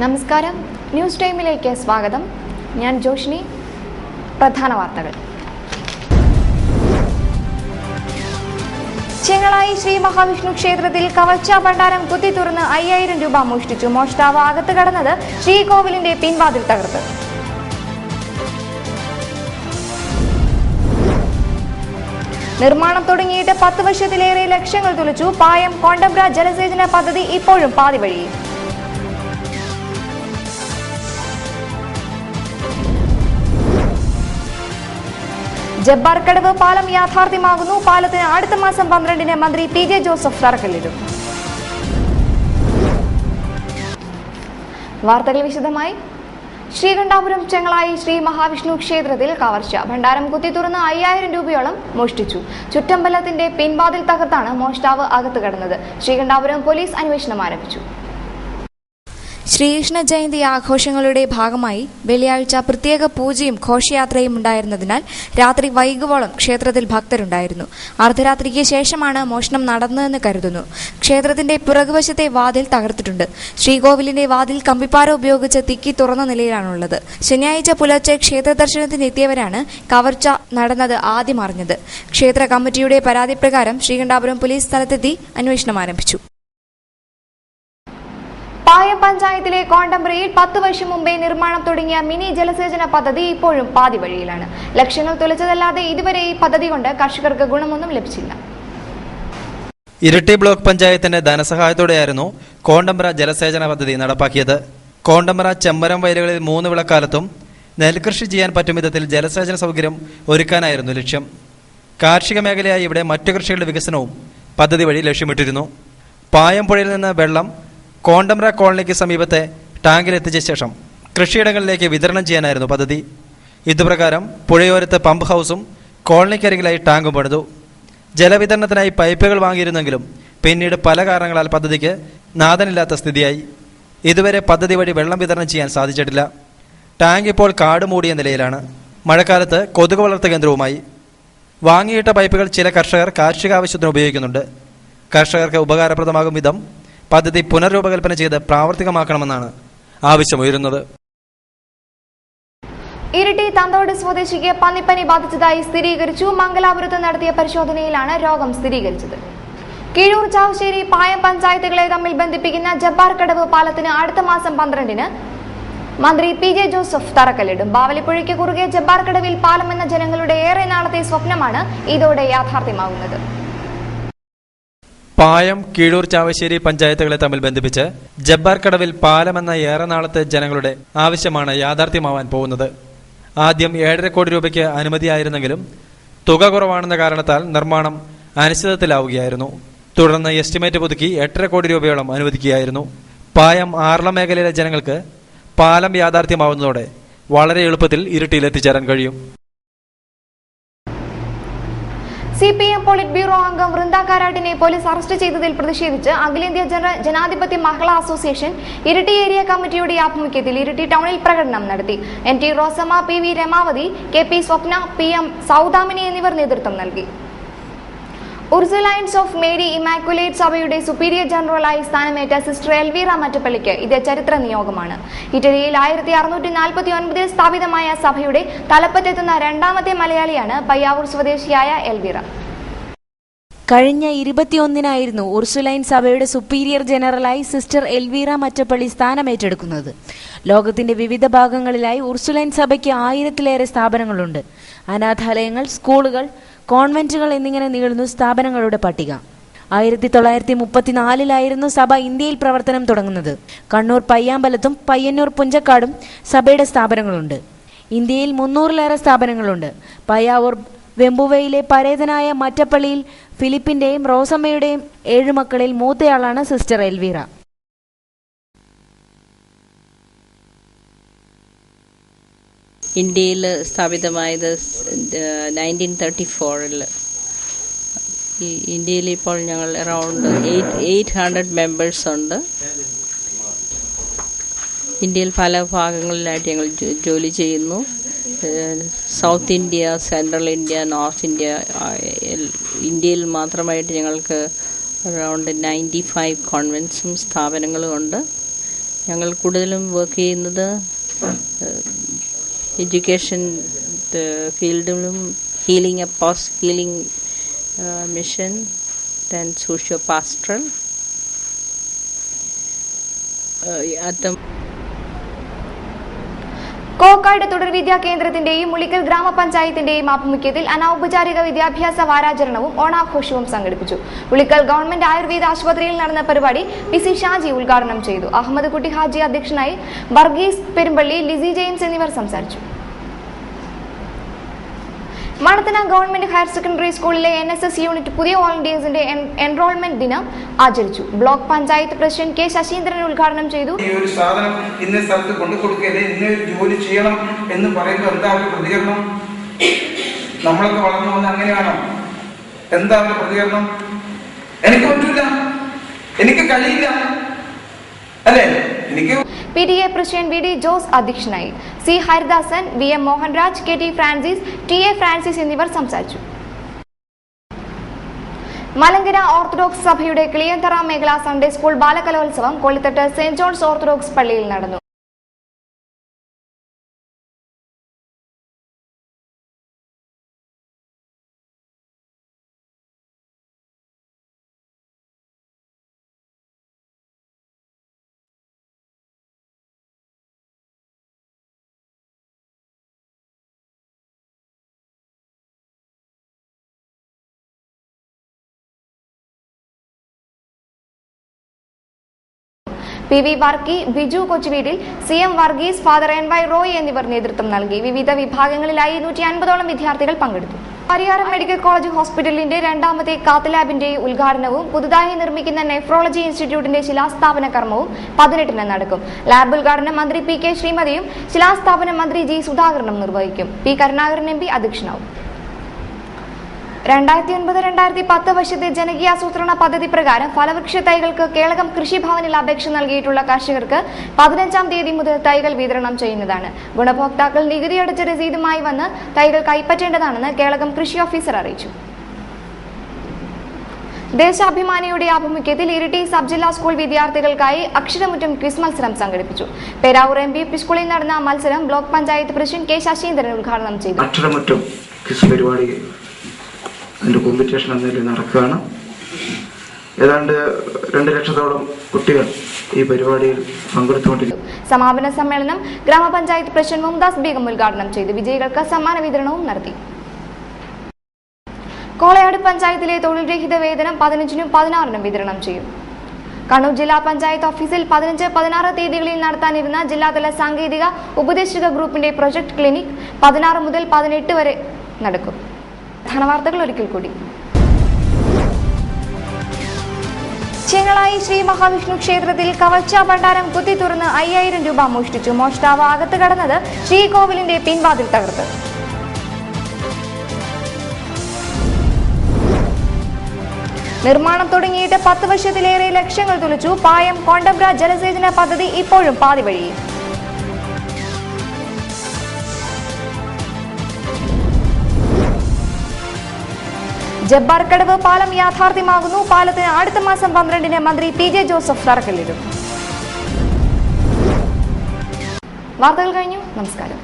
നമസ്കാരം, ന്യൂസ് ടൈമിലേക്ക് സ്വാഗതം. ഞാൻ ജോഷിനി. പ്രധാന വാർത്തകൾ. ചെങ്ങളായി ശ്രീ മഹാവിഷ്ണു ക്ഷേത്രത്തിൽ കവർച്ചാ ഭണ്ഡാരം കുത്തി തുറന്ന് 5000 രൂപ മോഷ്ടിച്ചു. മോഷ്ടാവ് അകത്ത് കടന്നത് ശ്രീകോവിലിന്റെ പിൻവാതിൽ തകർത്ത്. നിർമ്മാണം തുടങ്ങിയിട്ട് 10 വർഷത്തിലേറെ ലക്ഷങ്ങൾ തുലച്ചു. പായം കോണ്ടംബ്ര ജലസേചന പദ്ധതി ഇപ്പോഴും പാതി വഴിയിൽ. ജബ്ബാർകടവ് പാലം യാഥാർത്ഥ്യമാകുന്നു. പാലത്തിന് അടുത്ത മാസം 12-ന് മന്ത്രി PJ ജോസഫ് തറക്കല്ലിടും. വാർത്തകൾ വിശദമായി. ശ്രീകണ്ഠാപുരം ചെങ്ങളായി ശ്രീ മഹാവിഷ്ണു ക്ഷേത്രത്തിൽ കവർച്ച. ഭണ്ഡാരം കുത്തി തുറന്ന് 5000 രൂപയോളം മോഷ്ടിച്ചു. ചുറ്റമ്പലത്തിന്റെ പിൻവാതിൽ തകർത്താണ് മോഷ്ടാവ് അകത്ത് കടന്നത്. ശ്രീകണ്ഠാപുരം പോലീസ് അന്വേഷണം ആരംഭിച്ചു. ശ്രീകൃഷ്ണ ജയന്തി ആഘോഷങ്ങളുടെ ഭാഗമായി വെള്ളിയാഴ്ച പ്രത്യേക പൂജയും ഘോഷയാത്രയും ഉണ്ടായിരുന്നതിനാൽ രാത്രി വൈകുവോളം ക്ഷേത്രത്തിൽ ഭക്തരുണ്ടായിരുന്നു. അർദ്ധരാത്രിക്ക് ശേഷമാണ് മോഷണം നടന്നതെന്ന് കരുതുന്നു. ക്ഷേത്രത്തിന്റെ പുറകുവശത്തെ വാതിൽ തകർത്തിട്ടുണ്ട്. ശ്രീകോവിലിന്റെ വാതിൽ കമ്പിപ്പാര ഉപയോഗിച്ച് തിക്കി തുറന്ന നിലയിലാണുള്ളത്. ശനിയാഴ്ച പുലർച്ചെ ക്ഷേത്ര ദർശനത്തിനെത്തിയവരാണ് കവർച്ച നടന്നത് ആദ്യം അറിഞ്ഞത്. ക്ഷേത്ര കമ്മിറ്റിയുടെ പരാതി പ്രകാരം ശ്രീകണ്ഠാപുരം പോലീസ് സ്ഥലത്തെത്തി അന്വേഷണം ആരംഭിച്ചു. പായം പഞ്ചായത്തിലെ കോണ്ടംബ്രയിൽ 10 വർഷം മുമ്പേ നിർമ്മാണം തുടങ്ങിയ മിനി ജലസേചന പദ്ധതി ഇപ്പോഴും പാതി വഴിയിലാണ്. ലക്ഷങ്ങൾ തുലച്ചതല്ലാതെ ഇതുവരെ ഈ പദ്ധതി കൊണ്ട് കർഷകർക്ക് ഗുണമൊന്നും ലഭിച്ചില്ല. ഇരിട്ടി ബ്ലോക്ക് പഞ്ചായത്തിന്റെ ധനസഹായത്തോടെയായിരുന്നു കോണ്ടംബ്ര ജലസേചന പദ്ധതി നടപ്പാക്കിയത്. കോണ്ടംബ്ര ചെമ്മരം വയലുകളിൽ 3 വിളക്കാലത്തും നെൽകൃഷി ചെയ്യാൻ പറ്റും വിധത്തിൽ ജലസേചന സൗകര്യം ഒരുക്കാനായിരുന്നു ലക്ഷ്യം. കാർഷിക മേഖലയായി ഇവിടെ മറ്റു കൃഷികളുടെ വികസനവും പദ്ധതി വഴി ലക്ഷ്യമിട്ടിരുന്നു. പായം പുഴയിൽ നിന്ന് വെള്ളം കോണ്ടംബ്ര കോളനിക്ക് സമീപത്തെ ടാങ്കിലെത്തിച്ച ശേഷം കൃഷിയിടങ്ങളിലേക്ക് വിതരണം ചെയ്യാനായിരുന്നു പദ്ധതി. ഇതുപ്രകാരം പുഴയോരത്ത് പമ്പ് ഹൗസും കോളനിക്കരികിലായി ടാങ്കും പണിതു. ജലവിതരണത്തിനായി പൈപ്പുകൾ വാങ്ങിയിരുന്നെങ്കിലും പിന്നീട് പല കാരണങ്ങളാൽ പദ്ധതിക്ക് നാഥനില്ലാത്ത സ്ഥിതിയായി. ഇതുവരെ പദ്ധതി വഴി വെള്ളം വിതരണം ചെയ്യാൻ സാധിച്ചിട്ടില്ല. ടാങ്ക് ഇപ്പോൾ കാട് മൂടിയ നിലയിലാണ്. മഴക്കാലത്ത് കൊതുക് വളർത്തു കേന്ദ്രവുമായി. വാങ്ങിയിട്ട പൈപ്പുകൾ ചില കർഷകർ കാർഷിക ആവശ്യത്തിന് ഉപയോഗിക്കുന്നുണ്ട്. കർഷകർക്ക് ഉപകാരപ്രദമാകും വിധം പദ്ധതി പുനർരൂപകൽപ്പന ചെയ്ത് പ്രാവർത്തികമാക്കണമെന്നാണ് ആവശ്യമുയരുന്നത്. ഇരിട്ടി തന്തോട് സ്വദേശിക്ക് പന്നിപ്പനി ബാധിച്ചതായി സ്ഥിരീകരിച്ചു. മംഗലാപുരത്ത് നടത്തിയ പരിശോധനയിലാണ് രോഗം സ്ഥിരീകരിച്ചത്. കീഴൂർ ചാവശ്ശേരി പായം പഞ്ചായത്തുകളെ തമ്മിൽ ബന്ധിപ്പിക്കുന്ന ജബ്ബാർകടവ് പാലത്തിന് അടുത്ത മാസം 12-ന് മന്ത്രി PJ ജോസഫ് തറക്കല്ലിടും. ബാവലിപ്പുഴയ്ക്ക് കുറുകെ ജബ്ബാർകടവിൽ പാലം എന്ന ജനങ്ങളുടെ ഏറെ നാളത്തെ സ്വപ്നമാണ് ഇതോടെ യാഥാർത്ഥ്യമാകുന്നത്. പായം കീഴൂർ ചാവശ്ശേരി പഞ്ചായത്തുകളെ തമ്മിൽ ബന്ധിപ്പിച്ച് ജബ്ബാർകടവിൽ പാലമെന്ന ഏറെ നാളത്തെ ജനങ്ങളുടെ ആവശ്യമാണ് യാഥാർത്ഥ്യമാവാൻ പോകുന്നത്. ആദ്യം 7.5 കോടി രൂപയ്ക്ക് അനുമതിയായിരുന്നെങ്കിലും തുക കുറവാണെന്ന കാരണത്താൽ നിർമ്മാണം അനിശ്ചിതത്തിലാവുകയായിരുന്നു. തുടർന്ന് എസ്റ്റിമേറ്റ് പുതുക്കി 8.5 കോടി രൂപയോളം അനുവദിക്കുകയായിരുന്നു. പായം ആർളം മേഖലയിലെ ജനങ്ങൾക്ക് പാലം യാഥാർത്ഥ്യമാവുന്നതോടെ വളരെ എളുപ്പത്തിൽ ഇരിട്ടിയിൽ എത്തിച്ചേരാൻ കഴിയും. CPM പോളിറ്റ് ബ്യൂറോ അംഗം വൃന്ദ കാരാട്ടിനെ പോലീസ് അറസ്റ്റ് ചെയ്തതിൽ പ്രതിഷേധിച്ച് അഖിലേന്ത്യാ ജനാധിപത്യ മഹിളാ അസോസിയേഷൻ ഇരിട്ടി ഏരിയ കമ്മിറ്റിയുടെ ആഭിമുഖ്യത്തിൽ ഇരിട്ടി ടൗണിൽ പ്രകടനം നടത്തി. NT Rosamma, PV Ramavathi, KP സ്വപ്ന, PM സൗദാമിനി എന്നിവർ നേതൃത്വം നൽകി. ഉർസുലൈൻസ് ഓഫ് മേരി ഇമാക്കുലേറ്റ് സഭയുടെ സുപ്പീരിയർ ജനറലായി സ്ഥാനമേറ്റ സിസ്റ്റർ എൽവീറ മറ്റപ്പള്ളിക്ക് ഇത് ചരിത്ര നിയോഗമാണ്. ഇറ്റലിയിൽ 1649 സ്ഥാപിതമായ സഭയുടെ തലപ്പത്തെത്തുന്ന 2ാമത്തെ മലയാളിയാണ് പയ്യാവൂർ സ്വദേശിയായ എൽവീറ. കഴിഞ്ഞ 21-നായിരുന്നു ഉർസുലൈൻ സഭയുടെ സുപ്പീരിയർ ജനറലായി സിസ്റ്റർ എൽവീറ മറ്റപ്പള്ളി സ്ഥാനമേറ്റെടുക്കുന്നത്. ലോകത്തിന്റെ വിവിധ ഭാഗങ്ങളിലായി ഉർസുലൈൻ സഭയ്ക്ക് 1000-ലേറെ സ്ഥാപനങ്ങളുണ്ട്. അനാഥാലയങ്ങൾ, സ്കൂളുകൾ, കോൺവെന്റുകൾ എന്നിങ്ങനെ നീളുന്നു സ്ഥാപനങ്ങളുടെ പട്ടിക. 1934-ലായിരുന്നു സഭ ഇന്ത്യയിൽ പ്രവർത്തനം തുടങ്ങുന്നത്. കണ്ണൂർ പയ്യാമ്പലത്തും പയ്യന്നൂർ പുഞ്ചക്കാടും സഭയുടെ സ്ഥാപനങ്ങളുണ്ട്. ഇന്ത്യയിൽ 300-ലേറെ സ്ഥാപനങ്ങളുണ്ട്. പയ്യാവൂർ വെമ്പുവയിലെ പരേതനായ മറ്റപ്പള്ളിയിൽ ഫിലിപ്പിന്റെയും റോസമ്മയുടെയും 7 മക്കളിൽ മൂത്തയാളാണ് സിസ്റ്റർ എൽവീറ. ഇന്ത്യയിൽ സ്ഥാപിതമായത് 1934-ൽ. ഇന്ത്യയിൽ ഇപ്പോൾ ഞങ്ങൾ അറൗണ്ട് 800 മെമ്പേഴ്സ് ഉണ്ട്. ഇന്ത്യയിൽ പല ഭാഗങ്ങളിലായിട്ട് ഞങ്ങൾ ജോലി ചെയ്യുന്നു. South India, central India, north India, ഇന്ത്യയിൽ മാത്രമായിട്ട് ഞങ്ങൾക്ക് അറൗണ്ട് 95 കോൺവെൻസും സ്ഥാപനങ്ങളും ഉണ്ട്. ഞങ്ങൾ കൂടുതലും വർക്ക് ചെയ്യുന്നത് എഡ്യൂക്കേഷൻ ഫീൽഡിലും healing post healing mission and socio pastoral Kokkad തുടർ വിദ്യാ കേന്ദ്രത്തിന്റെയും ഉളിക്കൽ ഗ്രാമപഞ്ചായത്തിന്റെയും ആഭിമുഖ്യത്തിൽ അനൌപചാരിക വിദ്യാഭ്യാസ വാരാചരണവും ഓണാഘോഷവും സംഘടിപ്പിച്ചു. ഉളിക്കൽ ഗവൺമെന്റ് ആയുർവേദ ആശുപത്രിയിൽ നടന്ന പരിപാടി പി സി ഷാജി ഉദ്ഘാടനം ചെയ്തു. അഹമ്മദ് കുട്ടി ഹാജി അധ്യക്ഷനായി, വർഗീസ് പെരുമ്പള്ളി, ലിസി ജെയിംസ് എന്നിവർ സംസാരിച്ചു. മണത്തന ഗവൺമെന്റ് ഹയർ സെക്കൻഡറി സ്കൂളിലെ NSS യൂണിറ്റ് പുതിയ വോളണ്ടിയേഴ്സിന്റെ എൻറോൾമെന്റ് ദിനം ആചരിച്ചു. Block panchayat president K Saseendran ഉദ്ഘാടനം ചെയ്തു. ഈ ഒരു സാധനം ഇന്ന സ്ഥലത്ത് കൊണ്ടു കൊടുക്കരുത്, ഇന്നൊരു ജോലി ചെയ്യണം എന്ന് പറയുമ്പോൾ എന്താ ഒരു പ്രതികരണം? നമ്മളൊക്കെ വളർന്നു വന്ന് അങ്ങനെയാണോ? എന്താ ഒരു പ്രതികരണം? എനിക്ക് പറ്റില്ല, എനിക്ക് കഴിയില്ല, അല്ലേ? എനിക്ക് PTA പ്രസിഡന്റ് VD ജോസ് അധ്യക്ഷനായി. C Haridasan, VM Mohanraj, KT Francis, TA Francis എന്നിവർ സംസാരിച്ചു. മലങ്കര ഓർത്തഡോക്സ് സഭയുടെ കിളിയന്തറ മേഖലാ സൺഡേ സ്കൂൾ ബാലകലോത്സവം കൊള്ളിത്തട്ട് സെന്റ് ജോൺസ് ഓർത്തഡോക്സ് പള്ളിയിൽ നടന്നു. PV Varkey, Biju Kochuveettil, CM Varghese, father NY Roy എന്നിവർ നേതൃത്വം നൽകി. വിവിധ വിഭാഗങ്ങളിലായി 150ഓളം വിദ്യാർത്ഥികൾ പങ്കെടുത്തു. പരിയാരം മെഡിക്കൽ കോളേജ് ഹോസ്പിറ്റലിന്റെ രണ്ടാമത്തെ കാത്ത് ലാബിന്റെ ഉദ്ഘാടനവും പുതുതായി നിർമ്മിക്കുന്ന നെഫ്രോളജി ഇൻസ്റ്റിറ്റ്യൂട്ടിന്റെ ശിലാസ്ഥാപന കർമ്മവും 18-ന് നടക്കും. ലാബ് ഉദ്ഘാടനം മന്ത്രി PK ശ്രീമതിയും ശിലാസ്ഥാപനം മന്ത്രി G സുധാകരനും നിർവഹിക്കും. P Karunakaran MP അധ്യക്ഷനാവും. 2009-2010 വർഷത്തെ ജനകീയാസൂത്രണ പദ്ധതി പ്രകാരം ഫലവൃക്ഷ തൈകൾക്ക് കേളകം കൃഷിഭവനിൽ അപേക്ഷ നൽകിയിട്ടുള്ള കർഷകർക്ക് 15-ാം തീയതി മുതൽ തൈകൾ വിതരണം ചെയ്യുന്നതാണ്. ഗുണഭോക്താക്കൾ നികുതി അടച്ച രസീതുമായി വന്ന് തൈകൾ കൈപ്പറ്റേണ്ടതാണെന്ന് കേളകം കൃഷി ഓഫീസർ അറിയിച്ചു. ദേശാഭിമാനിയുടെ ആഭിമുഖ്യത്തിൽ ഇരിട്ടി സബ് ജില്ലാ സ്കൂൾ വിദ്യാർത്ഥികൾക്കായി അക്ഷരമുറ്റം ക്വിസ് മത്സരം സംഘടിപ്പിച്ചു. പേരാവൂർ MPP സ്കൂളിൽ നടന്ന മത്സരം block panchayat president K Saseendran ഉദ്ഘാടനം ചെയ്തു. അക്ഷരമുറ്റം ക്വിസ് പരിപാടി അതിൻ്റെ കോമ്പറ്റീഷൻ എന്നതിൽ നടക്കുകയാണ്. ഏതാണ്ട് 2 ലക്ഷത്തോളം കുട്ടികൾ ഈ പരിപാടിയിൽ പങ്കെടുത്തുകൊണ്ടിരിക്കും. സമാപന സമ്മേളനം ഗ്രാമപഞ്ചായത്ത് പ്രസിഡന്റ് മുംതാസ് ബീഗം ഉദ്ഘാടനം ചെയ്തു. വിജയികൾക്ക് സമ്മാന വിതരണവും നടത്തി. കോളയാട് പഞ്ചായത്തിലെ തൊഴിൽ രഹിത വേതനം 15-നും 16-നും വിതരണം ചെയ്യും. കണ്ണൂർ ജില്ലാ പഞ്ചായത്ത് ഓഫീസിൽ 15, 16 തീയതികളിൽ നടത്താനിരുന്ന ജില്ലാതല സാങ്കേതിക ഉപദേശക ഗ്രൂപ്പിന്റെ പ്രൊജക്ട് ക്ലിനിക് 16 മുതൽ 18 വരെ നടക്കും. ധനവാർത്തകൾ ഒരിക്കൽ കൂടി. ചെങ്ങളായി ശ്രീ മഹാവിഷ്ണു ക്ഷേത്രത്തിൽ കവർച്ച ഭണ്ഡാരം കുത്തി തുറന്ന് 5000 രൂപ മോഷ്ടിച്ചു. മോഷ്ടാവ് അകത്ത് കടന്നത് ശ്രീകോവിലിന്റെ പിൻവാതിൽ തകർത്ത്. നിർമ്മാണം തുടങ്ങിയിട്ട് 10 വർഷത്തിലേറെ ലക്ഷങ്ങൾ തുലച്ചു. പായം കോണ്ടംബ്ര ജലസേചന പദ്ധതി ഇപ്പോഴും പാതി വഴിയിൽ. ജബ്ബാർക്കടവ് പാലം യാഥാർത്ഥ്യമാകുന്നു. പാലത്തിന് അടുത്ത മാസം 12-ന് മന്ത്രി PJ ജോസഫ് തറക്കല്ലിടും. വാർത്തകൾ കഴിഞ്ഞു. നമസ്കാരം.